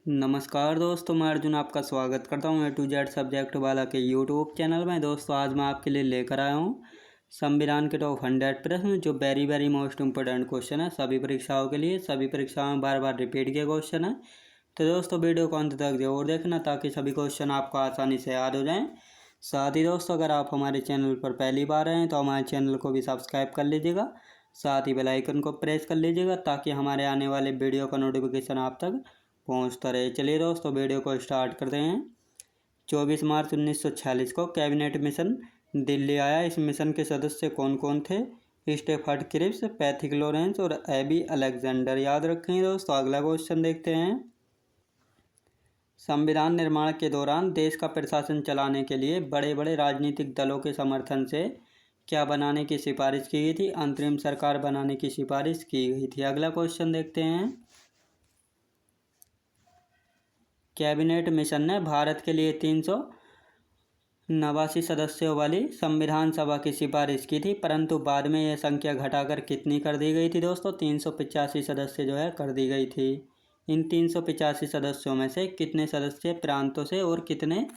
नमस्कार दोस्तों, मैं अर्जुन आपका स्वागत करता हूं A to Z सब्जेक्ट वाला के यूट्यूब चैनल में। दोस्तों आज मैं आपके लिए लेकर आया हूं संविधान के टॉप 100 प्रश्न, जो वेरी मोस्ट इम्पोर्टेंट क्वेश्चन है सभी परीक्षाओं के लिए। सभी परीक्षाओं में बार बार रिपीट किए क्वेश्चन है। तो दोस्तों वीडियो को अंत तक जरूर देखना ताकि सभी क्वेश्चन आपको आसानी से याद हो जाएँ। साथ ही दोस्तों, अगर आप हमारे चैनल पर पहली बार आए हैं तो हमारे चैनल को भी सब्सक्राइब कर लीजिएगा। साथ ही बेल आइकन को प्रेस कर लीजिएगा ताकि हमारे आने वाले वीडियो का नोटिफिकेशन आप तक पहुँचता रहे। चलिए दोस्तों वीडियो को स्टार्ट करते हैं। 24 मार्च 1946 को कैबिनेट मिशन दिल्ली आया। इस मिशन के सदस्य कौन कौन थे? स्टेफर्ड क्रिप्स, पैथिक लॉरेंस और एबी अलेक्जेंडर। याद रखें दोस्तों। अगला क्वेश्चन देखते हैं। संविधान निर्माण के दौरान देश का प्रशासन चलाने के लिए बड़े बड़े राजनीतिक दलों के समर्थन से क्या बनाने की सिफारिश की गई थी? अंतरिम सरकार बनाने की सिफारिश की गई थी। अगला क्वेश्चन देखते हैं। कैबिनेट मिशन ने भारत के लिए 389 सदस्यों वाली संविधान सभा की सिफारिश की थी, परंतु बाद में यह संख्या घटाकर कितनी कर दी गई थी दोस्तों? 385 सदस्य जो है कर दी गई थी। इन 385 सदस्यों में से कितने सदस्य प्रांतों से और कितने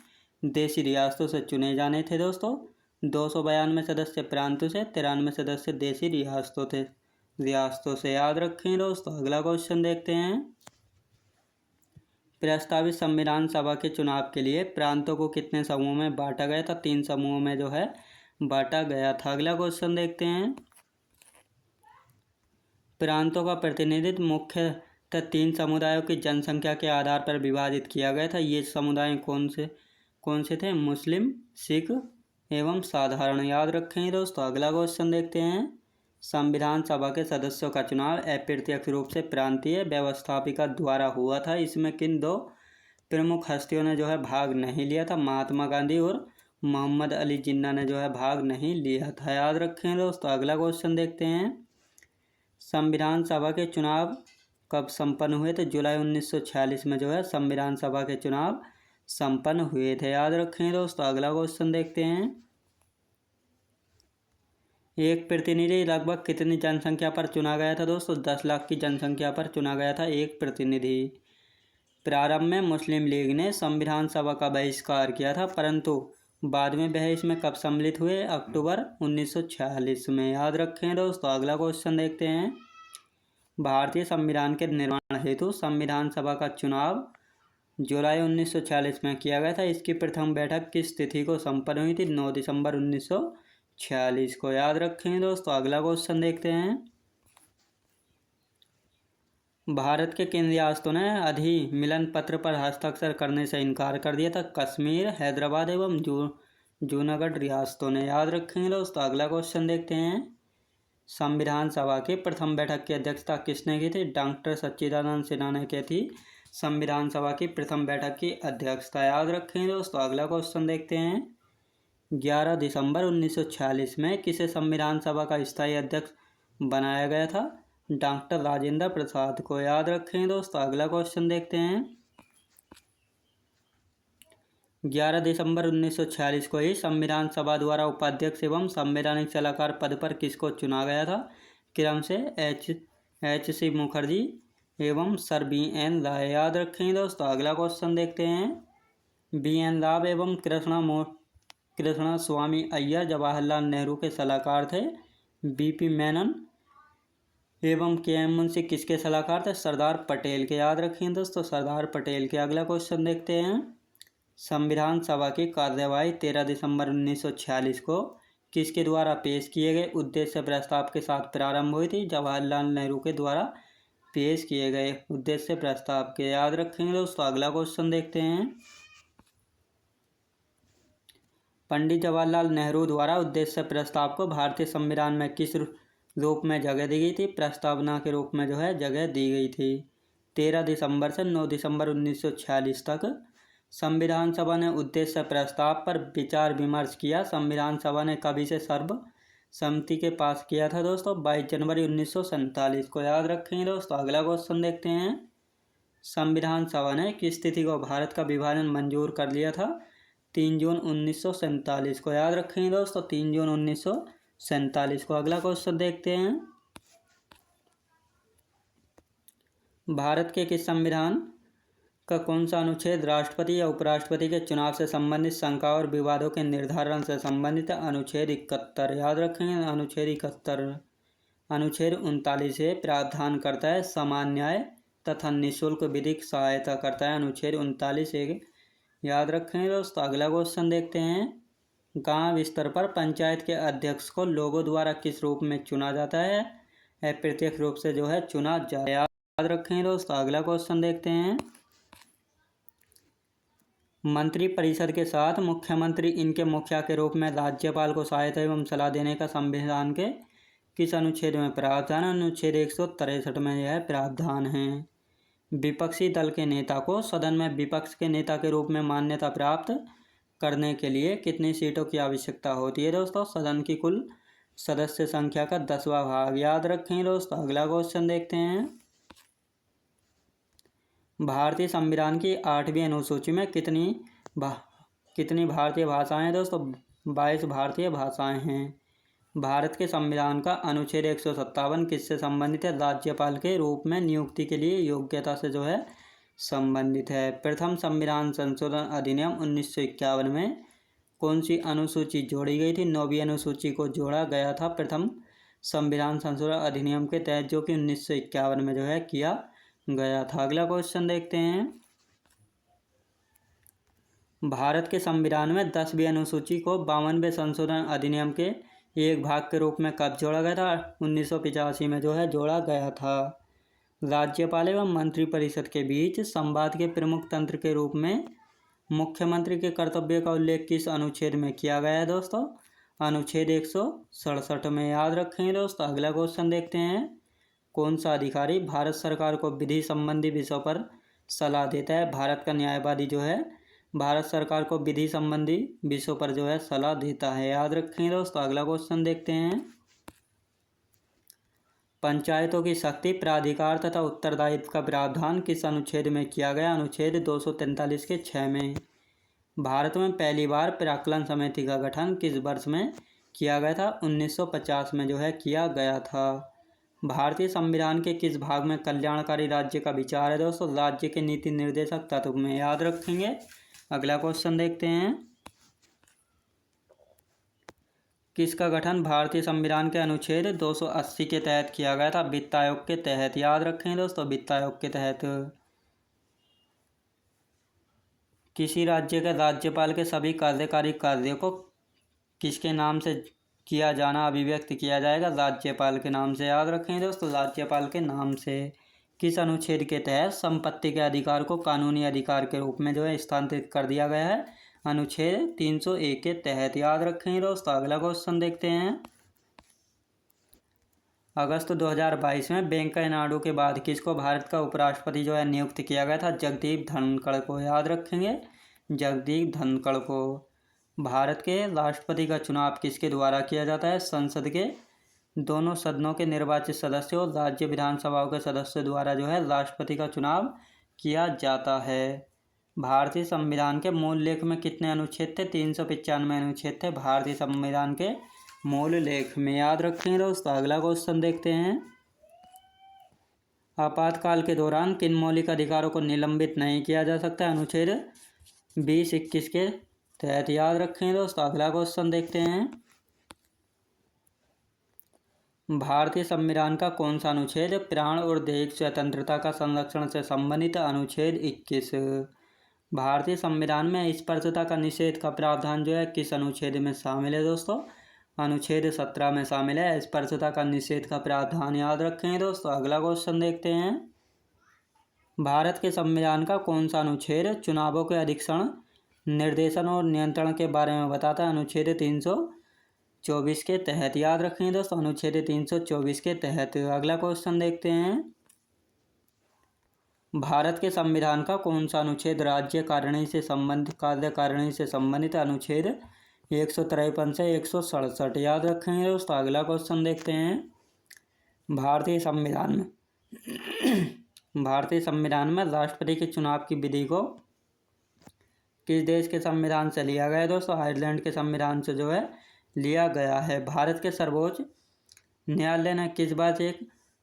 देशी रियासतों से चुने जाने थे दोस्तों? 292 सदस्य प्रांतों से, 93 सदस्य देशी रियासतों से। याद रखें दोस्तों। अगला क्वेश्चन देखते हैं। प्रस्तावित संविधान सभा के चुनाव के लिए प्रांतों को कितने समूहों में बांटा गया था? 3 समूहों में जो है बांटा गया था। अगला क्वेश्चन देखते हैं। प्रांतों का प्रतिनिधित्व मुख्यतः 3 समुदायों की जनसंख्या के आधार पर विभाजित किया गया था। ये समुदाय कौन से थे? मुस्लिम, सिख एवं साधारण। याद रखें दोस्तों। अगला क्वेश्चन देखते हैं। संविधान सभा के सदस्यों का चुनाव अप्रत्यक्ष रूप से प्रांतीय व्यवस्थापिका द्वारा हुआ था। इसमें किन 2 प्रमुख हस्तियों ने जो है भाग नहीं लिया था? महात्मा गांधी और मोहम्मद अली जिन्ना ने जो है भाग नहीं लिया था। याद रखें दोस्तों। अगला क्वेश्चन देखते हैं। संविधान सभा के चुनाव कब संपन्न हुए थे? जुलाई 1946 में जो है संविधान सभा के चुनाव संपन्न हुए थे। याद रखें दोस्तों। अगला क्वेश्चन देखते हैं। एक प्रतिनिधि लगभग कितनी जनसंख्या पर चुना गया था दोस्तों? 10 लाख की जनसंख्या पर चुना गया था एक प्रतिनिधि। प्रारंभ में मुस्लिम लीग ने संविधान सभा का बहिष्कार किया था, परंतु बाद में वह इसमें कब सम्मिलित हुए? अक्टूबर 1946 में। याद रखें दोस्तों। अगला क्वेश्चन देखते हैं। भारतीय संविधान के निर्माण हेतु संविधान सभा का चुनाव जुलाई 1946 में किया गया था। इसकी प्रथम बैठक किस तिथि को संपन्न हुई थी? 9 दिसंबर 1946 को। याद रखें दोस्तों। अगला क्वेश्चन देखते हैं। भारत के किन रियासतों ने अधिमिलन पत्र पर हस्ताक्षर करने से इनकार कर दिया था? कश्मीर, हैदराबाद एवं जूनागढ़ रियासतों ने। याद रखें दोस्तों। अगला क्वेश्चन देखते हैं। संविधान सभा की प्रथम बैठक की अध्यक्षता किसने की थी? डॉक्टर सच्चिदानंद सिन्हा ने की थी संविधान सभा की प्रथम बैठक की अध्यक्षता। याद रखें दोस्तों। अगला क्वेश्चन देखते हैं। 11 दिसंबर 1946 में किसे संविधान सभा का स्थायी अध्यक्ष बनाया गया था? डॉक्टर राजेंद्र प्रसाद को। याद रखें दोस्तों। अगला क्वेश्चन देखते हैं। 11 दिसंबर 1946 को ही संविधान सभा द्वारा उपाध्यक्ष एवं संवैधानिक सलाहकार पद पर किसको चुना गया था? क्रम से एच सी मुखर्जी एवं सर B.N. राय। याद रखें दोस्तों। अगला क्वेश्चन देखते हैं। B.N. राव एवं कृष्णा स्वामी अय्यर जवाहरलाल नेहरू के सलाहकार थे। B.P. मेनन एवं K.M. मुंशी किसके सलाहकार थे? सरदार पटेल के। याद रखें दोस्तों। सरदार पटेल के। अगला क्वेश्चन देखते हैं। संविधान सभा की कार्यवाही 13 दिसंबर 1946 को किसके द्वारा पेश किए गए उद्देश्य प्रस्ताव के साथ प्रारंभ हुई थी? जवाहरलाल नेहरू के द्वारा पेश किए गए उद्देश्य प्रस्ताव के। याद रखेंगे दोस्तों। अगला क्वेश्चन देखते हैं। पंडित जवाहरलाल नेहरू द्वारा उद्देश्य प्रस्ताव को भारतीय संविधान में किस रूप में जगह दी गई थी? प्रस्तावना के रूप में जो है जगह दी गई थी। 13 दिसंबर से 9 दिसंबर 1946 तक संविधान सभा ने उद्देश्य प्रस्ताव पर विचार विमर्श किया। संविधान सभा ने कभी से सर्वसम्मति के पास किया था दोस्तों? 22 जनवरी 1947 को। याद रखेंगे दोस्तों। अगला क्वेश्चन देखते हैं। संविधान सभा ने किस तिथि को भारत का विभाजन मंजूर कर लिया था? 3 जून 1947 को। याद रखेंगे दोस्तों। 3 जून 1947 को। अगला क्वेश्चन देखते हैं। भारत के किस संविधान का कौन सा अनुच्छेद राष्ट्रपति या उपराष्ट्रपति के चुनाव से संबंधित शंका और विवादों के निर्धारण से संबंधित है? अनुच्छेद 71। याद रखेंगे अनुच्छेद 71। अनुच्छेद 39 से प्रावधान करता है समान न्याय तथा निःशुल्क विधिक सहायता करता है। अनुच्छेद 39 एक याद रखेंगे दोस्तों। अगला क्वेश्चन देखते हैं। गांव स्तर पर पंचायत के अध्यक्ष को लोगों द्वारा किस रूप में चुना जाता है? अप्रत्यक्ष रूप से जो है चुना जाए। याद रखेंगे दोस्तों। अगला क्वेश्चन देखते हैं। मंत्री परिषद के साथ मुख्यमंत्री इनके मुखिया के रूप में राज्यपाल को सहायता एवं सलाह देने का संविधान के किस अनुच्छेद में प्रावधान? अनुच्छेद 163 में यह प्रावधान है। विपक्षी दल के नेता को सदन में विपक्ष के नेता के रूप में मान्यता प्राप्त करने के लिए कितनी सीटों की आवश्यकता होती है दोस्तों? सदन की कुल सदस्य संख्या का 10वां भाग। याद रखें दोस्तों। अगला क्वेश्चन देखते हैं। भारतीय संविधान की 8वीं अनुसूची में कितनी भारतीय भाषाएं हैं दोस्तों? 22 भारतीय भाषाएं हैं। भारत के संविधान का अनुच्छेद 157 किससे संबंधित है? राज्यपाल के रूप में नियुक्ति के लिए योग्यता से जो है संबंधित है। प्रथम संविधान संशोधन अधिनियम 1951 में कौन सी अनुसूची जोड़ी गई थी? 9वीं अनुसूची को जोड़ा गया था प्रथम संविधान संशोधन अधिनियम के तहत, जो कि 1951 में जो है किया गया था। अगला क्वेश्चन देखते हैं। भारत के संविधान में 10वीं अनुसूची को 52वें संशोधन अधिनियम के एक भाग के रूप में कब जोड़ा गया था? 1985 में जो है जोड़ा गया था। राज्यपाल एवं मंत्रिपरिषद के बीच संवाद के प्रमुख तंत्र के रूप में मुख्यमंत्री के कर्तव्य का उल्लेख किस अनुच्छेद में किया गया है दोस्तों? अनुच्छेद 167 में। याद रखेंगे दोस्तों। अगला क्वेश्चन देखते हैं। कौन सा अधिकारी भारत सरकार को विधि संबंधी विषयों पर सलाह देता है? भारत का न्यायवादी जो है भारत सरकार को विधि संबंधी विषयों पर जो है सलाह देता है। याद रखेंगे दोस्तों। अगला क्वेश्चन देखते हैं। पंचायतों की शक्ति, प्राधिकार तथा उत्तरदायित्व का प्रावधान किस अनुच्छेद में किया गया? अनुच्छेद 243 के 6 में। भारत में पहली बार प्राक्कलन समिति का गठन किस वर्ष में किया गया था? 1950 में जो है किया गया था। भारतीय संविधान के किस भाग में कल्याणकारी राज्य का विचार है दोस्तों? राज्य के नीति निर्देशक तत्व में। याद रखेंगे। अगला क्वेश्चन देखते हैं। किसका गठन भारतीय संविधान के अनुच्छेद 280 के तहत किया गया था? वित्त आयोग के तहत। याद रखें दोस्तों। वित्त आयोग के तहत। किसी राज्य के राज्यपाल के सभी कार्यकारी कार्यों को किसके नाम से किया जाना अभिव्यक्त किया जाएगा? राज्यपाल के नाम से। याद रखें दोस्तों। राज्यपाल के नाम से। किस अनुच्छेद के तहत संपत्ति के अधिकार को कानूनी अधिकार के रूप में जो है स्थानांतरित कर दिया गया है? अनुच्छेद 301 के तहत। याद रखें दोस्तों। अगला क्वेश्चन देखते हैं। अगस्त 2022 में वेंकैया नायडू के बाद किसको भारत का उपराष्ट्रपति जो है नियुक्त किया गया था? जगदीप धनखड़ को। याद रखेंगे। जगदीप धनखड़ को। भारत के राष्ट्रपति का चुनाव किसके द्वारा किया जाता है? संसद के दोनों सदनों के निर्वाचित सदस्यों और राज्य विधानसभाओं के सदस्यों द्वारा जो है राष्ट्रपति का चुनाव किया जाता है। भारतीय संविधान के मूल लेख में कितने अनुच्छेद थे? 395 अनुच्छेद थे भारतीय संविधान के मूल लेख में। याद रखेंगे दोस्तों। अगला क्वेश्चन देखते हैं। आपातकाल के दौरान किन मौलिक अधिकारों को निलंबित नहीं किया जा सकता? अनुच्छेद 20-21 के तहत। याद रखेंगे दोस्तों। अगला क्वेश्चन देखते हैं। भारतीय संविधान का कौन सा अनुच्छेद प्राण और दैहिक स्वतंत्रता का संरक्षण से संबंधित? अनुच्छेद 21। भारतीय संविधान में स्पर्शता का निषेध का प्रावधान जो है किस अनुच्छेद में शामिल है दोस्तों? अनुच्छेद 17 में शामिल है स्पर्शता का निषेध का प्रावधान। याद रखेंगे दोस्तों। अगला क्वेश्चन देखते हैं। भारत के संविधान का कौन सा अनुच्छेद चुनावों के अधीक्षण, निर्देशन और नियंत्रण के बारे में बताता है? अनुच्छेद 324 के तहत। याद रखेंगे दोस्तों। अनुच्छेद 324 के तहत। अगला क्वेश्चन देखते हैं। भारत के संविधान का कौन सा अनुच्छेद राज्य कार्यकारिणी से संबंधित? अनुच्छेद 153 से 167। याद रखेंगे दोस्तों। अगला क्वेश्चन देखते हैं। भारतीय संविधान में राष्ट्रपति के चुनाव की विधि को किस देश के संविधान से लिया गया है दोस्तों? आयरलैंड के संविधान से जो है लिया गया है। भारत के सर्वोच्च न्यायालय ने किस बात एक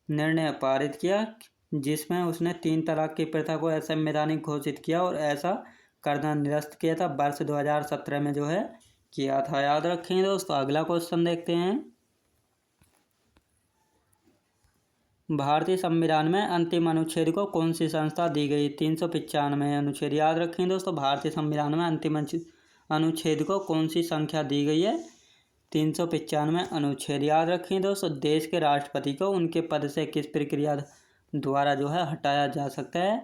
निर्णय पारित किया जिसमें उसने 3 तलाक की प्रथा को असंवैधानिक घोषित किया और ऐसा करना निरस्त किया था। वर्ष 2017 में जो है किया था, याद रखें दोस्तों। अगला क्वेश्चन देखते हैं। भारतीय संविधान में अंतिम अनुच्छेद को कौन सी संस्था दी गई? 395 अनुच्छेद, याद रखें दोस्तों। भारतीय संविधान में अंतिम अनुच्छेद को कौन सी संख्या दी गई है? 395 अनुच्छेद, याद रखें दोस्तों। देश के राष्ट्रपति को उनके पद से किस प्रक्रिया द्वारा जो है हटाया जा सकता है?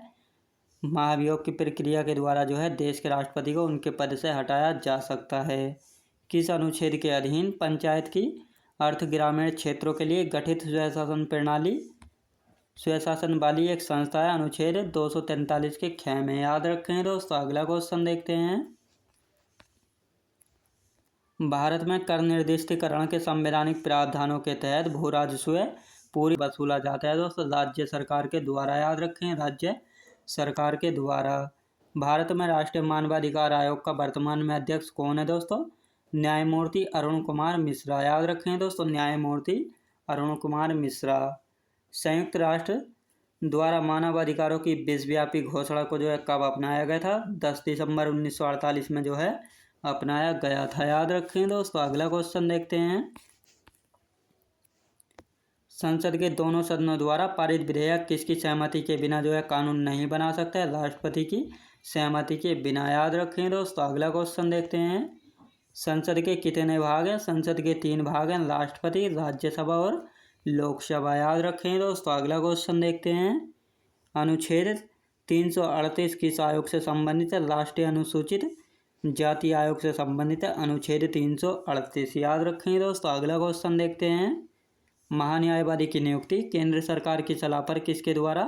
महाभियोग की प्रक्रिया के द्वारा जो है देश के राष्ट्रपति को उनके पद से हटाया जा सकता है। किस अनुच्छेद के अधीन पंचायत की अर्थ ग्रामीण क्षेत्रों के लिए गठित स्वशासन वाली एक संस्था है? अनुच्छेद 243 के ख में, याद रखें दोस्तों। अगला क्वेश्चन देखते हैं। भारत में कर निर्दिष्टीकरण के संवैधानिक प्रावधानों के तहत भू राजस्व पूरी वसूला जाता है दोस्तों राज्य सरकार के द्वारा, याद रखें, राज्य सरकार के द्वारा। भारत में राष्ट्रीय मानवाधिकार आयोग का वर्तमान में अध्यक्ष कौन है दोस्तों? न्यायमूर्ति अरुण कुमार मिश्रा, याद रखें दोस्तों, न्यायमूर्ति अरुण कुमार मिश्रा। संयुक्त राष्ट्र द्वारा मानवाधिकारों की विश्वव्यापी घोषणा को जो है कब अपनाया गया था? 10 दिसंबर 1948 में जो है अपनाया गया था, याद रखें दोस्तों। अगला क्वेश्चन देखते हैं। संसद के दोनों सदनों द्वारा पारित विधेयक किसकी सहमति के बिना जो है कानून नहीं बना सकता है? राष्ट्रपति की सहमति के बिना, याद रखें दोस्तों। अगला क्वेश्चन देखते हैं। संसद के कितने भाग हैं? संसद के 3 भाग हैं, राष्ट्रपति, राज्यसभा और लोकसभा, याद रखें दोस्तों। अगला क्वेश्चन देखते हैं। अनुच्छेद 338 किस आयोग से संबंधित है? राष्ट्रीय अनुसूचित जाति आयोग से संबंधित है, अनुच्छेद 338, याद रखें दोस्तों। अगला क्वेश्चन देखते हैं। महान्यायवादी की नियुक्ति केंद्र सरकार की सलाह पर किसके द्वारा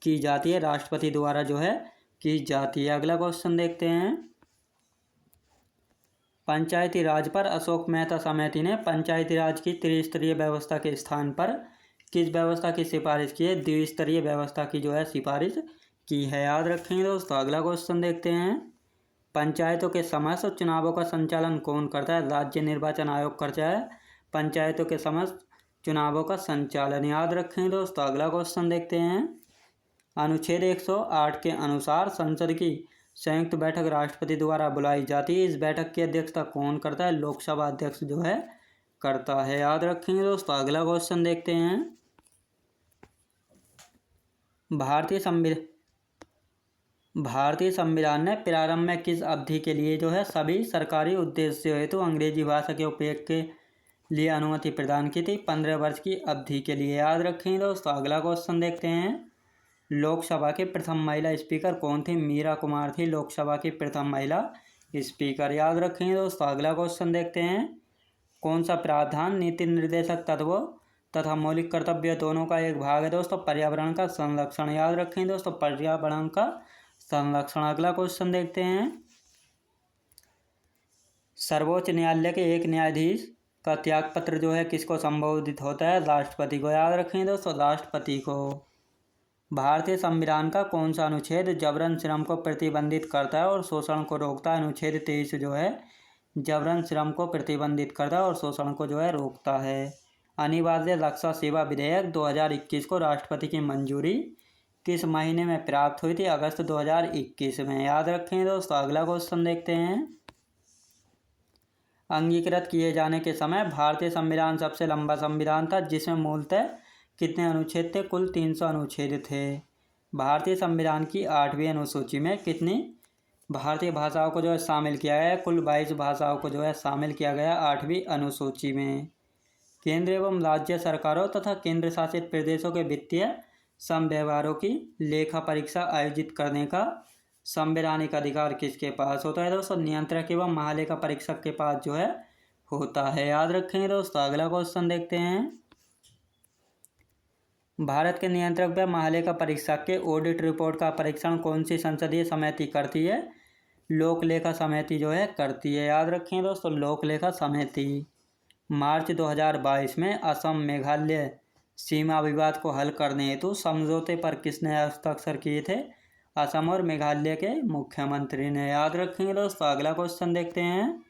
की जाती है? राष्ट्रपति द्वारा जो है की जाती है। अगला क्वेश्चन देखते हैं। पंचायती राज पर अशोक मेहता समिति ने पंचायती राज की त्रिस्तरीय व्यवस्था के स्थान पर किस व्यवस्था की सिफारिश की है? द्विस्तरीय व्यवस्था की जो है सिफारिश की है, याद रखें दोस्तों। अगला क्वेश्चन देखते हैं। पंचायतों के समस्त चुनावों का संचालन कौन करता है? राज्य निर्वाचन आयोग करता है पंचायतों के समस्त चुनावों का संचालन, याद रखें दोस्तों। अगला क्वेश्चन देखते हैं। अनुच्छेद 108 के अनुसार संसद की संयुक्त बैठक राष्ट्रपति द्वारा बुलाई जाती है। इस बैठक की अध्यक्षता कौन करता है? लोकसभा अध्यक्ष जो है करता है, याद रखेंगे दोस्तों। अगला क्वेश्चन देखते हैं। भारतीय संविधान ने प्रारंभ में किस अवधि के लिए जो है सभी सरकारी उद्देश्यों हेतु अंग्रेजी भाषा के उपयोग के लिए अनुमति प्रदान की थी? 15 वर्ष की अवधि के लिए, याद रखें दोस्तों। अगला क्वेश्चन देखते हैं। लोकसभा की प्रथम महिला स्पीकर कौन थी? मीरा कुमार थी लोकसभा की प्रथम महिला स्पीकर, याद रखें दोस्तों। अगला क्वेश्चन देखते हैं। कौन सा प्रावधान नीति निर्देशक तत्वों तथा मौलिक कर्तव्य दोनों का एक भाग है दोस्तों? पर्यावरण का संरक्षण, याद रखें दोस्तों, पर्यावरण का संरक्षण। अगला क्वेश्चन देखते हैं। सर्वोच्च न्यायालय के एक न्यायाधीश का त्यागपत्र जो है किसको संबोधित होता है? राष्ट्रपति को, याद रखें दोस्तों, राष्ट्रपति को। भारतीय संविधान का कौन सा अनुच्छेद जबरन श्रम को प्रतिबंधित करता है और शोषण को रोकता है? अनुच्छेद 23 जो है जबरन श्रम को प्रतिबंधित करता है और शोषण को जो है रोकता है। अनिवार्य रक्षा सेवा विधेयक 2021 को राष्ट्रपति की मंजूरी किस महीने में प्राप्त हुई थी? अगस्त 2021 में, याद रखें दोस्तों। अगला क्वेश्चन देखते हैं। अंगीकृत किए जाने के समय भारतीय संविधान सबसे लंबा संविधान था जिसमें मूलतः कितने अनुच्छेद थे? कुल 300 अनुच्छेद थे। भारतीय संविधान की 8वीं अनुसूची में कितनी भारतीय भाषाओं को जो है शामिल किया गया है? कुल 22 भाषाओं को जो है शामिल किया गया 8वीं अनुसूची में। केंद्र एवं राज्य सरकारों तथा केंद्र शासित प्रदेशों के वित्तीय समव्यवहारों की लेखा परीक्षा आयोजित करने का संवैधानिक अधिकार किसके पास होता है दोस्तों? नियंत्रक एवं महालेखा परीक्षक के पास जो है होता है, याद रखें दोस्तों। अगला क्वेश्चन देखते हैं। भारत के नियंत्रक व महालेखा परीक्षक के ऑडिट रिपोर्ट का परीक्षण कौन सी संसदीय समिति करती है? लोक लेखा समिति जो है करती है, याद रखें दोस्तों, लोक लेखा समिति। मार्च 2022 में असम मेघालय सीमा विवाद को हल करने हेतु समझौते पर किसने हस्ताक्षर किए थे? असम और मेघालय के मुख्यमंत्री ने, याद रखेंगे दोस्तों। अगला क्वेश्चन देखते हैं।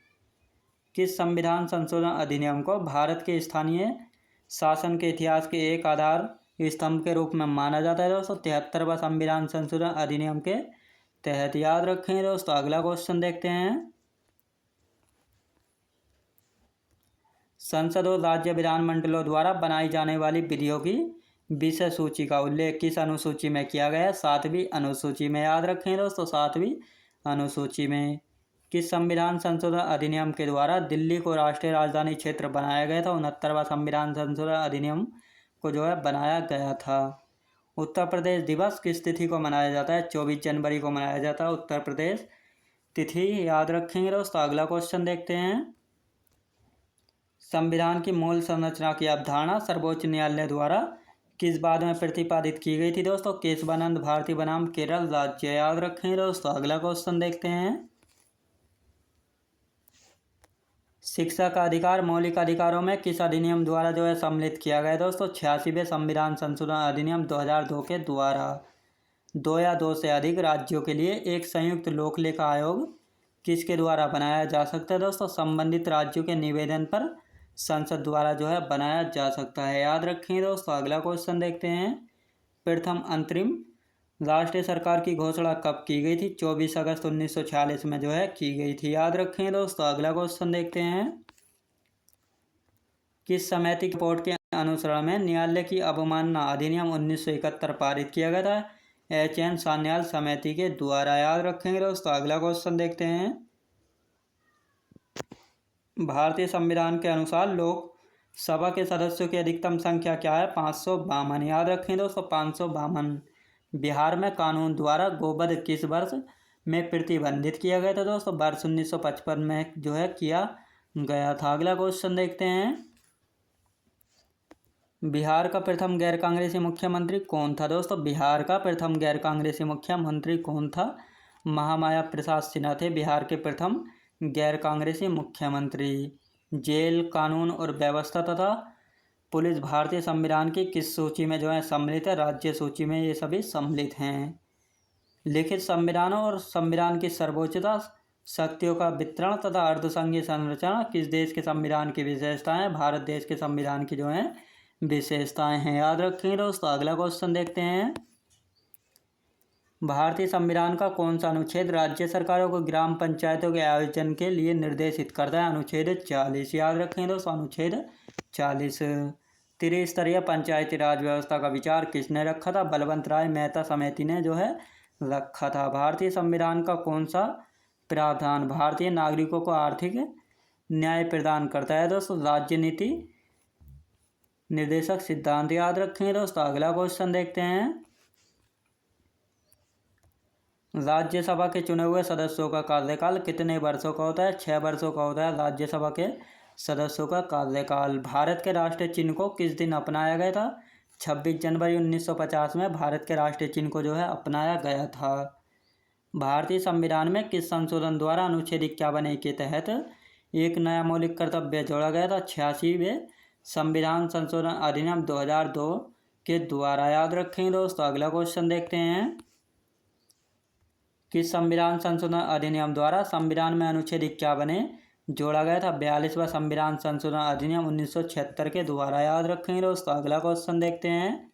किस संविधान संशोधन अधिनियम को भारत के स्थानीय शासन के इतिहास के एक आधार स्तंभ के रूप में माना जाता है दोस्तों 73वां संविधान संशोधन अधिनियम के तहत। याद रखें दोस्तों। अगला क्वेश्चन देखते हैं। संसद और राज्य विधानमंडलों द्वारा बनाई जाने वाली विधियों की विषय सूची का उल्लेख किस अनुसूची में किया गया है? 7वीं अनुसूची में। याद रखें दोस्तों 7वीं अनुसूची में। किस संविधान संशोधन अधिनियम के द्वारा दिल्ली को राष्ट्रीय राजधानी क्षेत्र बनाया गया था? 69वां संविधान संशोधन अधिनियम को जो है बनाया गया था। उत्तर प्रदेश दिवस किस तिथि को मनाया जाता है? 24 जनवरी को मनाया जाता है उत्तर प्रदेश तिथि। याद रखेंगे दोस्तों। अगला क्वेश्चन देखते हैं। संविधान की मूल संरचना की अवधारणा सर्वोच्च न्यायालय द्वारा किस बाद में प्रतिपादित की गई थी दोस्तों? केशवानंद भारती बनाम केरल राज्य। याद रखें दोस्तों। अगला क्वेश्चन देखते हैं। शिक्षा का अधिकार मौलिक अधिकारों में किस अधिनियम द्वारा जो है सम्मिलित किया गया दोस्तों? 86वें संविधान संशोधन अधिनियम 2002 के द्वारा। 2 या 2 से अधिक राज्यों के लिए एक संयुक्त लोक लेखा आयोग किसके द्वारा बनाया जा सकता है दोस्तों? संबंधित राज्यों के निवेदन पर संसद द्वारा जो है बनाया जा सकता है। याद रखें दोस्तों। अगला क्वेश्चन देखते हैं। प्रथम अंतरिम राष्ट्रीय सरकार की घोषणा कब की गई थी? 24 अगस्त 1946 में जो है की गई थी। याद रखें दोस्तों। अगला क्वेश्चन देखते हैं। किस समिति की रिपोर्ट के अनुसरण में न्यायालय की अवमानना अधिनियम 1971 पारित किया गया था? HN सान्याल समिति के द्वारा। याद रखेंगे दोस्तों। अगला क्वेश्चन देखते हैं। भारतीय संविधान के अनुसार लोकसभा के सदस्यों की अधिकतम संख्या क्या है? 552। याद रखें दोस्तों 552। बिहार में कानून द्वारा गोवध किस वर्ष में प्रतिबंधित किया गया था दोस्तों? वर्ष 1955 में जो है किया गया था। अगला क्वेश्चन देखते हैं। बिहार का प्रथम गैर कांग्रेसी मुख्यमंत्री कौन था दोस्तों? बिहार का प्रथम गैर कांग्रेसी मुख्यमंत्री कौन था? महामाया प्रसाद सिन्हा थे बिहार के प्रथम गैर कांग्रेसी मुख्यमंत्री। जेल कानून और व्यवस्था तथा पुलिस भारतीय संविधान की किस सूची में जो है सम्मिलित है? राज्य सूची में ये सभी सम्मिलित हैं। लिखित संविधानों और संविधान की सर्वोच्चता शक्तियों का वितरण तथा अर्धसंघीय संरचना किस देश के संविधान की विशेषताएं? भारत देश के संविधान की जो है विशेषताएं हैं। याद रखें दोस्तों। अगला क्वेश्चन देखते हैं। भारतीय संविधान का कौन सा अनुच्छेद राज्य सरकारों को ग्राम पंचायतों के आयोजन के लिए निर्देशित करता है? अनुच्छेद 40। याद रखें दोस्तों। अनुच्छेद 40। त्रिस्तरीय पंचायती राज व्यवस्था का विचार किसने रखा था? बलवंत राय मेहता समिति ने जो है रखा था। भारतीय संविधान का कौन सा प्रावधान भारतीय नागरिकों को आर्थिक न्याय प्रदान करता है दोस्तों? राज्य नीति निर्देशक सिद्धांत। याद रखेंगे दोस्तों। अगला क्वेश्चन देखते हैं। राज्यसभा के चुने हुए सदस्यों का कार्यकाल कितने वर्षों का होता है? 6 वर्षों का होता है राज्यसभा के सदस्यों का कार्यकाल। भारत के राष्ट्रीय चिन्ह को किस दिन अपनाया गया था? 26 जनवरी 1950 में भारत के राष्ट्रीय चिन्ह को जो है अपनाया गया था। भारतीय संविधान में किस संशोधन द्वारा अनुच्छेद 51 के तहत एक नया मौलिक कर्तव्य जोड़ा गया था? 86वें संविधान संशोधन अधिनियम 2002 के द्वारा। याद रखेंगे दोस्तों। अगला क्वेश्चन देखते हैं। किस संविधान संशोधन अधिनियम द्वारा संविधान में अनुच्छेद 51 जोड़ा गया था? 42वां संविधान संशोधन अधिनियम 1976 के द्वारा। याद रखेंगे दोस्तों। अगला क्वेश्चन देखते हैं।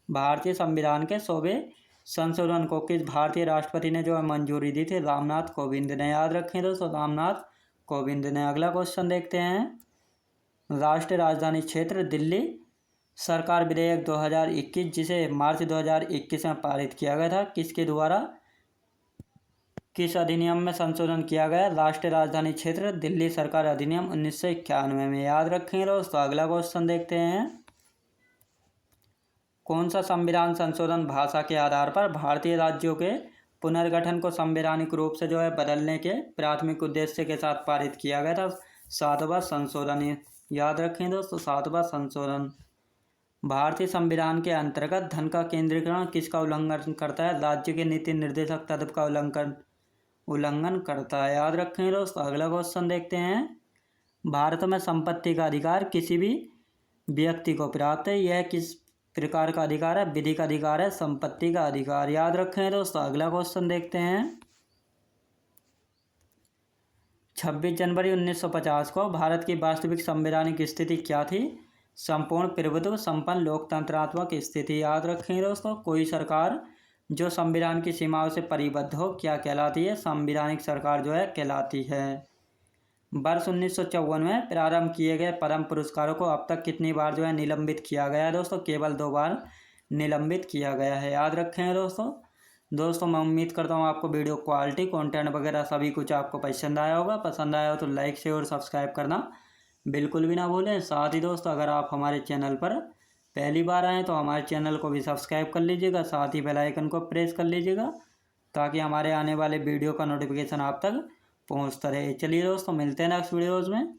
भारतीय संविधान के 100वें संशोधन को किस भारतीय राष्ट्रपति ने जो है मंजूरी दी थी? रामनाथ कोविंद ने। याद रखें दोस्तों। रामनाथ कोविंद ने। अगला क्वेश्चन देखते हैं। राष्ट्रीय राजधानी क्षेत्र दिल्ली सरकार विधेयक 2021 जिसे मार्च 2021 में पारित किया गया था किसके द्वारा किस अधिनियम में संशोधन किया गया? राष्ट्रीय राजधानी क्षेत्र दिल्ली सरकार अधिनियम 1991 में। याद रखेंगे दोस्तों। अगला क्वेश्चन देखते हैं। कौन सा संविधान संशोधन भाषा के आधार पर भारतीय राज्यों के पुनर्गठन को संवैधानिक रूप से जो है बदलने के प्राथमिक उद्देश्य के साथ पारित किया गया था? 7वां संशोधन। याद रखें दोस्तों। 7वां संशोधन। भारतीय संविधान के अंतर्गत धन का केंद्रीकरण किसका उल्लंघन करता है? राज्य के नीति निर्देशक तत्व का उल्लंघन करता है। याद रखें दोस्तों। अगला क्वेश्चन देखते हैं। भारत में संपत्ति का अधिकार किसी भी व्यक्ति को प्राप्त है। यह किस प्रकार का अधिकार है? विधिक अधिकार है संपत्ति का अधिकार। याद रखें दोस्तों। अगला क्वेश्चन देखते हैं। 26 जनवरी 1950 को भारत की वास्तविक संवैधानिक स्थिति क्या थी? संपूर्ण प्रभुत्व संपन्न लोकतंत्रात्मक स्थिति। याद रखें दोस्तों, कोई सरकार जो संविधान की सीमाओं से परिबद्ध हो क्या कहलाती है? संवैधानिक सरकार जो है कहलाती है। वर्ष 1954 में प्रारंभ किए गए पद्म पुरस्कारों को अब तक कितनी बार जो है निलंबित किया गया है? दोस्तों केवल 2 बार निलंबित किया गया है। याद रखें दोस्तों मैं उम्मीद करता हूँ आपको वीडियो क्वालिटी, कंटेंट वगैरह सभी कुछ आपको पसंद आया होगा। पसंद आया हो तो लाइक शेयर और सब्सक्राइब करना बिल्कुल भी ना भूलें। साथ ही दोस्तों अगर आप हमारे चैनल पर पहली बार आएँ तो हमारे चैनल को भी सब्सक्राइब कर लीजिएगा, साथ ही बेल आइकन को प्रेस कर लीजिएगा ताकि हमारे आने वाले वीडियो का नोटिफिकेशन आप तक पहुँचता रहे। चलिए दोस्तों मिलते हैं नेक्स्ट वीडियोज़ में।